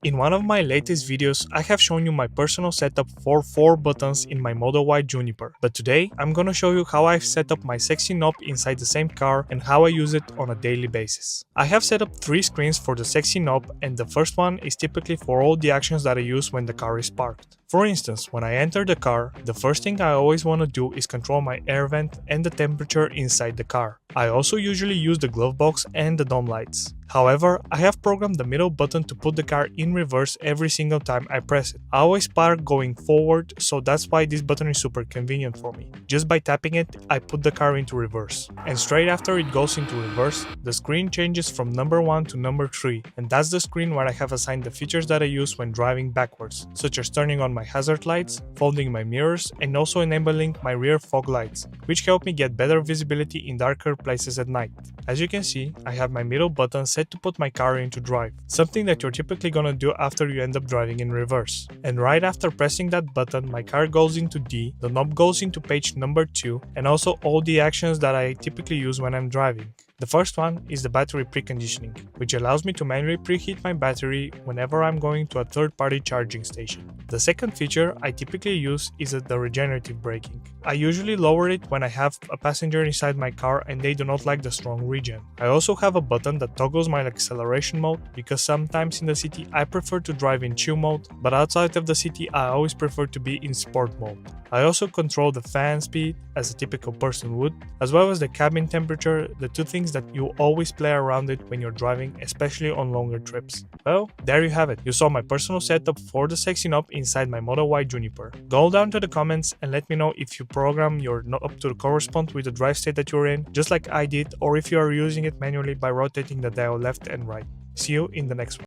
In one of my latest videos, I have shown you my personal setup for 4 buttons in my Model Y Juniper, but today I'm gonna show you how I've set up my sexy knob inside the same car and how I use it on a daily basis. I have set up 3 screens for the sexy knob, and the first one is typically for all the actions that I use when the car is parked. For instance, when I enter the car, the first thing I always want to do is control my air vent and the temperature inside the car. I also usually use the glove box and the dome lights. However, I have programmed the middle button to put the car in reverse every single time I press it. I always park going forward, so that's why this button is super convenient for me. Just by tapping it, I put the car into reverse. And straight after it goes into reverse, the screen changes from number 1 to number 3, and that's the screen where I have assigned the features that I use when driving backwards, such as turning on my hazard lights, folding my mirrors, and also enabling my rear fog lights, which help me get better visibility in darker places at night. As you can see, I have my middle button set to put my car into drive, something that you're typically gonna do after you end up driving in reverse. And right after pressing that button, my car goes into D, the knob goes into page number 2, and also all the actions that I typically use when I'm driving. The first one is the battery preconditioning, which allows me to manually preheat my battery whenever I'm going to a third-party charging station. The second feature I typically use is the regenerative braking. I usually lower it when I have a passenger inside my car and they do not like the strong regen. I also have a button that toggles my acceleration mode, because sometimes in the city I prefer to drive in chill mode, but outside of the city I always prefer to be in sport mode. I also control the fan speed, as a typical person would, as well as the cabin temperature, the two things that you always play around it when you're driving, especially on longer trips. Well, there you have it. You saw my personal setup for the sexy knob inside my Model Y Juniper. Go down to the comments and let me know if you program your knob to correspond with the drive state that you're in, just like I did, or if you are using it manually by rotating the dial left and right. See you in the next one.